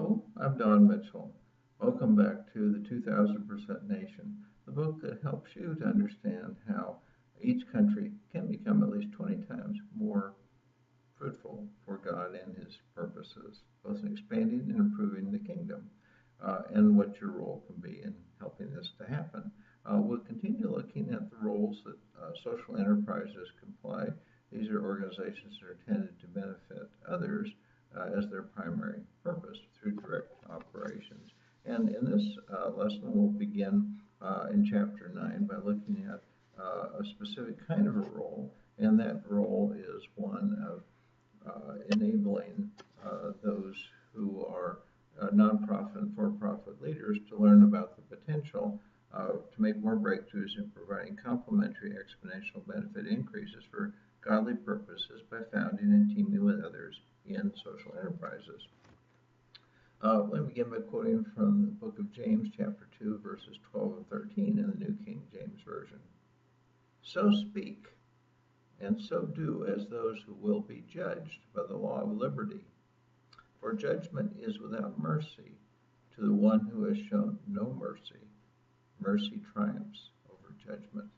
Hello, I'm Don Mitchell. Welcome back to the 2000% Nation, the book that helps you to understand how each country can become at least 20 times more fruitful for God and His purposes, both in expanding and improving the kingdom, and what your role can be in helping this to happen. We'll continue looking at the roles that social enterprises can play. These are organizations that are intended to benefit others as their primary purpose through direct operations. And in this lesson, we'll begin in Chapter 9 by looking at a specific kind of a role, and that role is one of enabling those who are nonprofit and for-profit leaders to learn about the potential to make more breakthroughs in providing complementary exponential benefit increases for godly purposes by founding and teaming with others in social enterprises. Let me begin by quoting from the book of James, chapter 2, verses 12 and 13 in the New King James Version. So speak, and so do as those who will be judged by the law of liberty. For judgment is without mercy to the one who has shown no mercy. Mercy triumphs over judgment.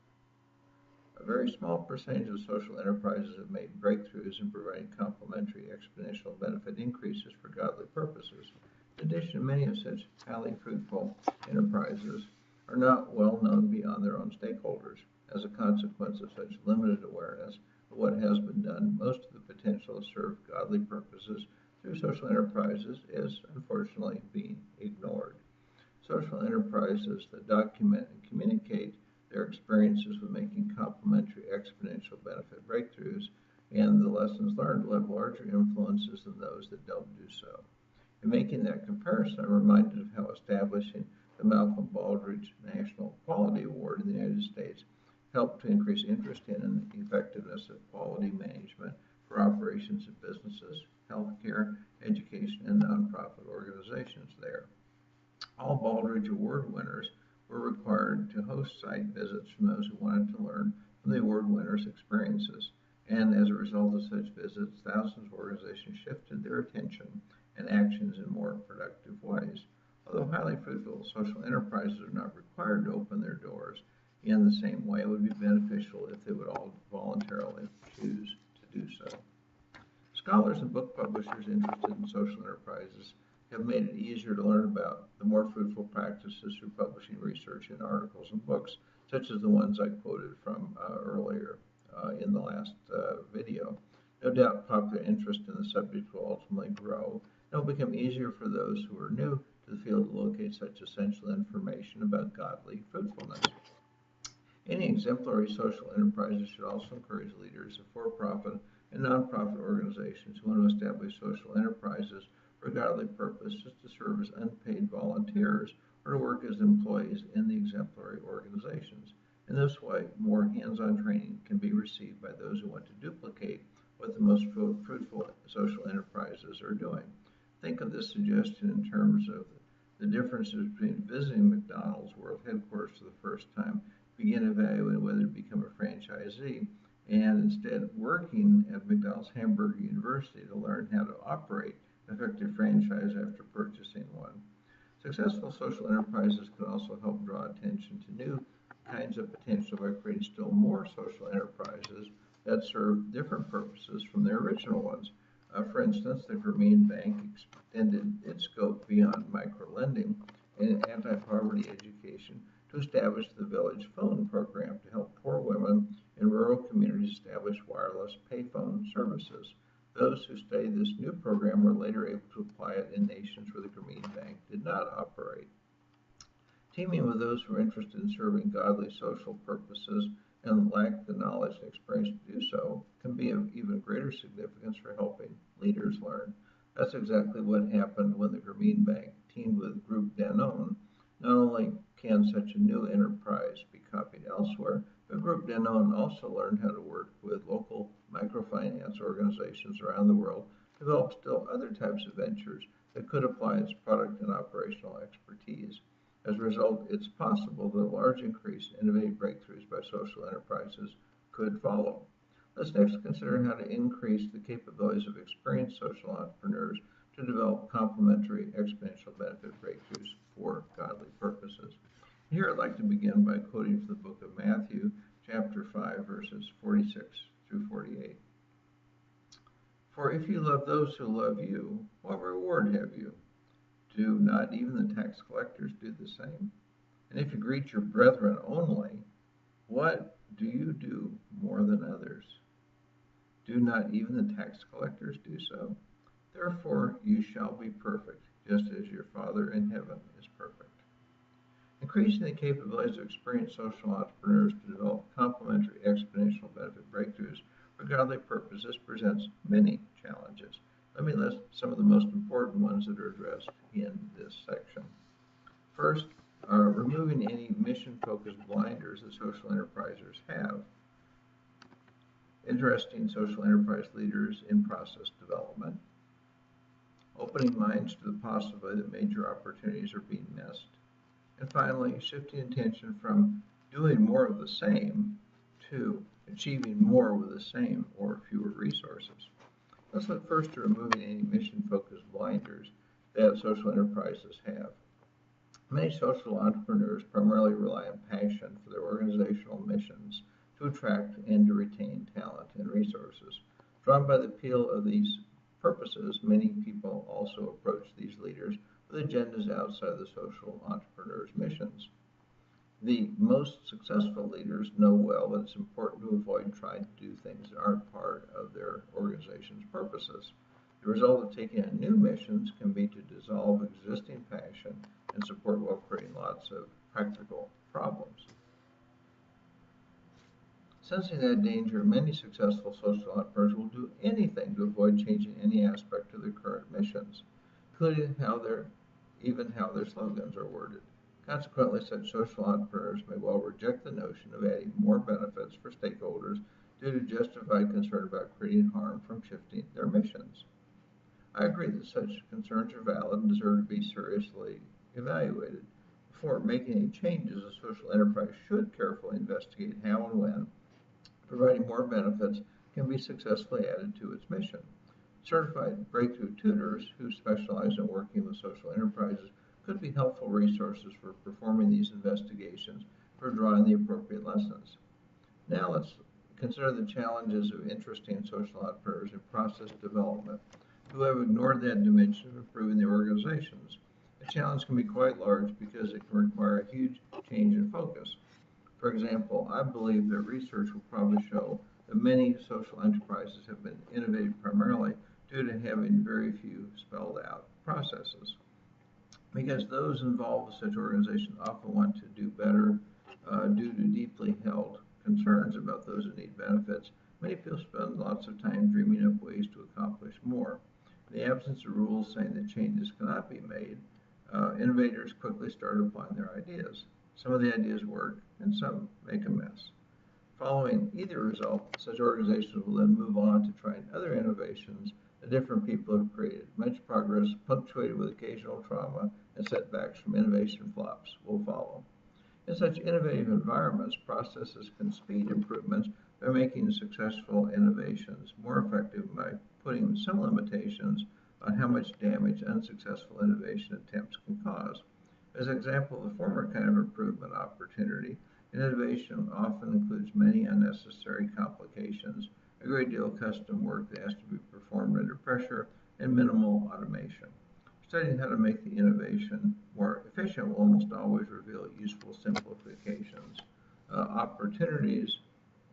A very small percentage of social enterprises have made breakthroughs in providing complementary exponential benefit increases for godly purposes. In addition, many of such highly fruitful enterprises are not well known beyond their own stakeholders. As a consequence of such limited awareness of what has been done, most of the potential to serve godly purposes through social enterprises is unfortunately being ignored. Social enterprises that document and communicate their experiences with making complementary exponential benefit breakthroughs and the lessons learned will have larger influences than those that don't do so. In making that comparison, I'm reminded of how establishing the Malcolm Baldrige National Quality Award in the United States helped to increase interest in and effectiveness of quality management for operations of businesses, healthcare, education, and nonprofit organizations there. All Baldrige Award winners were required to host site visits from those who wanted to learn from the award winners' experiences. And as a result of such visits, thousands of organizations shifted their attention and actions in more productive ways. Although highly fruitful social enterprises are not required to open their doors in the same way, it would be beneficial if they would all voluntarily choose to do so. Scholars and book publishers interested in social enterprises have made it easier to learn about the more fruitful practices through publishing research in articles and books, such as the ones I quoted from earlier in the last video. No doubt popular interest in the subject will ultimately grow, and it will become easier for those who are new to the field to locate such essential information about godly fruitfulness. Any exemplary social enterprises should also encourage leaders of for-profit and nonprofit organizations who want to establish social enterprises for godly purposes to serve as unpaid volunteers or to work as employees in the exemplary organizations. In this way, more hands-on training can be received by those who want to duplicate what the most fruitful social enterprises are doing. Think of this suggestion in terms of the differences between visiting McDonald's World Headquarters for the first time, begin evaluating whether to become a franchisee, and instead working at McDonald's Hamburger University to learn how to operate an effective franchise after purchasing one. Successful social enterprises can also help draw attention to new kinds of potential by creating still more social enterprises that serve different purposes from their original ones. For instance, the Grameen Bank extended its scope beyond microlending and anti-poverty education to establish the Village Phone program to help poor women in rural communities establish wireless payphone services. Those who studied this new program were later able to apply it in nations where the Grameen Bank did not operate. Teaming with those who are interested in serving godly social purposes and lack the knowledge and experience to do so can be of even greater significance for helping leaders learn. That's exactly what happened when the Grameen Bank teamed with Groupe Danone. Not only can such a new enterprise be copied elsewhere, but Groupe Danone also learned how to work with local microfinance organizations around the world to develop still other types of ventures that could apply its product and operational expertise. As a result, it's possible that a large increase in innovative breakthroughs by social enterprises could follow. Let's next consider how to increase the capabilities of experienced social entrepreneurs to to develop complementary exponential benefit breakthroughs for godly purposes. Here I'd like to begin by quoting from the book of Matthew, chapter 5, verses 46 through 48. For if you love those who love you, what reward have you? Do not even the tax collectors do the same? And if you greet your brethren only, what do you do more than others? Do not even the tax collectors do so? Therefore you shall be perfect, just as your Father in heaven is perfect. Increasing the capabilities of experienced social entrepreneurs to develop complementary exponential benefit breakthroughs for godly purposes presents many challenges. Let me list some of the most important ones that are addressed in this section. First, removing any mission-focused blinders that social enterprisers have. Interesting social enterprise leaders in process development. Opening minds to the possibility that major opportunities are being missed. And finally, shifting attention from doing more of the same to achieving more with the same or fewer resources. Let's look first at removing any mission-focused blinders that social enterprises have. Many social entrepreneurs primarily rely on passion for their organizational missions to attract and to retain talent and resources. Drawn by the appeal of these purposes, many people also approach these leaders with agendas outside the social entrepreneur's missions. The most successful leaders know well that it's important to avoid trying to do things that aren't part of their organization's purposes. The result of taking on new missions can be to dissolve existing passion and support while creating lots of practical problems. Sensing that danger, many successful social entrepreneurs will do anything to avoid changing any aspect of their current missions, including even how their slogans are worded. Consequently, such social entrepreneurs may well reject the notion of adding more benefits for stakeholders due to justified concern about creating harm from shifting their missions. I agree that such concerns are valid and deserve to be seriously evaluated. Before making any changes, a social enterprise should carefully investigate how and when providing more benefits can be successfully added to its mission. Certified breakthrough tutors who specialize in working with social enterprises could be helpful resources for performing these investigations for drawing the appropriate lessons. Now let's consider the challenges of interesting social entrepreneurs in process development who have ignored that dimension of improving their organizations. The challenge can be quite large because it can require a huge change in focus. For example, I believe that research will probably show that many social enterprises have been innovated primarily due to having very few spelled out processes. Because those involved with such organizations often want to do better due to deeply held concerns about those who need benefits, many people spend lots of time dreaming up ways to accomplish more. In the absence of rules saying that changes cannot be made, innovators quickly start applying their ideas. Some of the ideas work, and some make a mess. Following either result, such organizations will then move on to trying other innovations that different people have created. Much progress, punctuated with occasional trauma and setbacks from innovation flops, will follow. In such innovative environments, processes can speed improvements by making successful innovations more effective by putting some limitations on how much damage unsuccessful innovation attempts can cause. As an example of the former kind of improvement opportunity, innovation often includes many unnecessary complications, a great deal of custom work that has to be performed under pressure, and minimal automation. Studying how to make the innovation more efficient will almost always reveal useful simplifications. Opportunities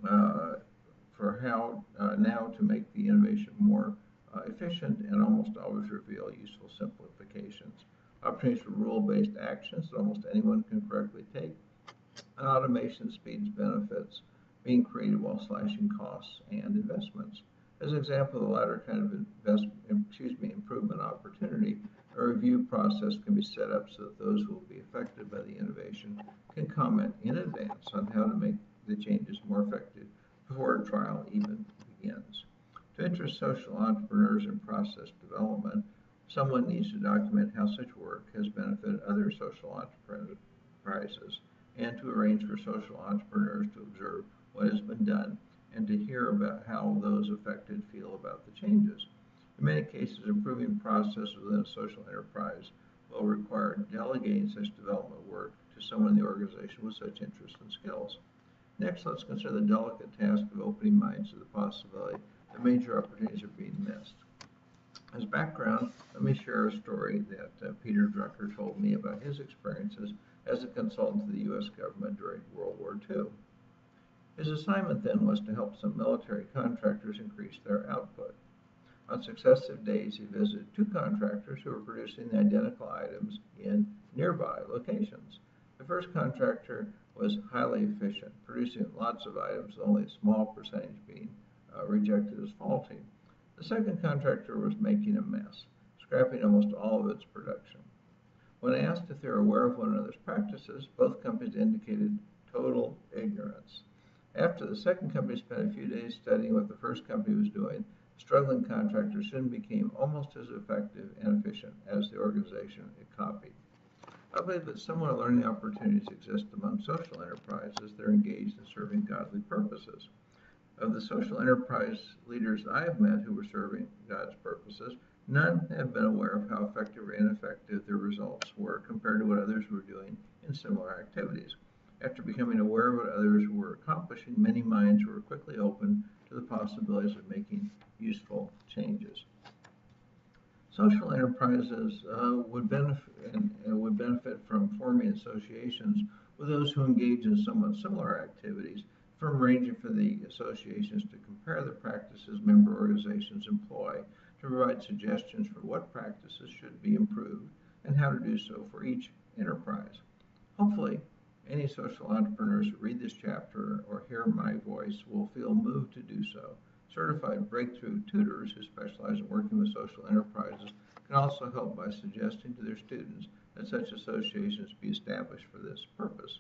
for how now to make the innovation more efficient and almost always reveal useful simplifications. Opportunities for rule-based actions that almost anyone can correctly take, and automation speeds benefits being created while slashing costs and investments. As an example of the latter kind of improvement opportunity, a review process can be set up so that those who will be affected by the innovation can comment in advance on how to make the changes more effective before a trial even begins. To interest social entrepreneurs in process development, someone needs to document how such work has benefited other social enterprises and to arrange for social entrepreneurs to observe what has been done and to hear about how those affected feel about the changes. In many cases, improving processes within a social enterprise will require delegating such development work to someone in the organization with such interests and skills. Next, let's consider the delicate task of opening minds to the possibility that major opportunities are being missed. As background, let me share a story that Peter Drucker told me about his experiences as a consultant to the U.S. government during World War II. His assignment then was to help some military contractors increase their output. On successive days, he visited two contractors who were producing the identical items in nearby locations. The first contractor was highly efficient, producing lots of items, only a small percentage being rejected as faulty. The second contractor was making a mess, scrapping almost all of its production. When asked if they were aware of one another's practices, both companies indicated total ignorance. After the second company spent a few days studying what the first company was doing, the struggling contractor soon became almost as effective and efficient as the organization it copied. I believe that similar learning opportunities exist among social enterprises that are engaged in serving godly purposes. Of the social enterprise leaders I have met who were serving God's purposes, none have been aware of how effective or ineffective their results were compared to what others were doing in similar activities. After becoming aware of what others were accomplishing, many minds were quickly opened to the possibilities of making useful changes. Social enterprises would benefit from forming associations with those who engage in somewhat similar activities, from ranging for the associations to compare the practices member organizations employ, to provide suggestions for what practices should be improved and how to do so for each enterprise. Hopefully, any social entrepreneurs who read this chapter or hear my voice will feel moved to do so. Certified breakthrough tutors who specialize in working with social enterprises can also help by suggesting to their students that such associations be established for this purpose.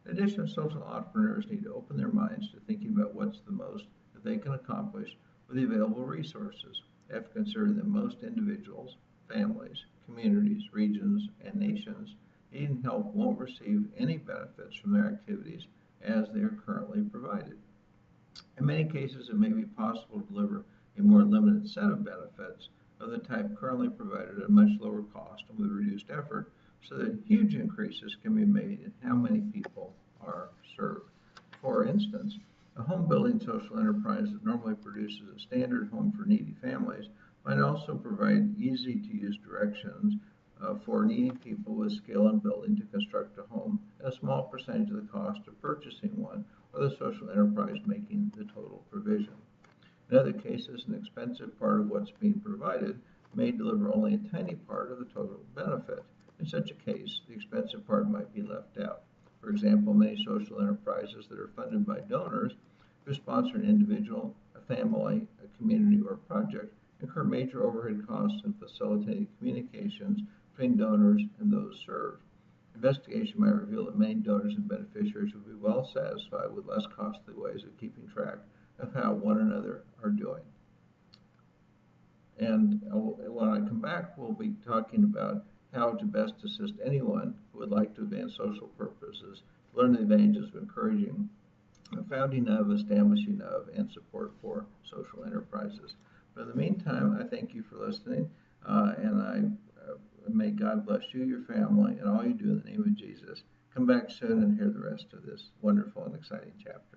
In addition, social entrepreneurs need to open their minds to thinking about what's the most that they can accomplish with the available resources. They have to consider that most individuals, families, communities, regions, and nations needing help won't receive any benefits from their activities as they are currently provided. In many cases, it may be possible to deliver a more limited set of benefits of the type currently provided at a much lower cost and with reduced effort, so that huge increases can be made in how many people are served. For instance, a home building social enterprise that normally produces a standard home for needy families might also provide easy to use directions for needy people with skill in building to construct a home at a small percentage of the cost of purchasing one, or the social enterprise making the total provision. In other cases, an expensive part of what's being provided may deliver only a tiny part of the total benefit. In such a case, the expensive part might be left out. For example, many social enterprises that are funded by donors who sponsor an individual, a family, a community, or a project incur major overhead costs in facilitating communications between donors and those served. Investigation might reveal that many donors and beneficiaries will be well satisfied with less costly ways of keeping track of how one another are doing. And when I come back, we'll be talking about how to best assist anyone who would like to advance social purposes, learn the advantages of encouraging the founding of, establishing of, and support for social enterprises. But in the meantime, I thank you for listening, and I may God bless you, your family, and all you do in the name of Jesus. Come back soon and hear the rest of this wonderful and exciting chapter.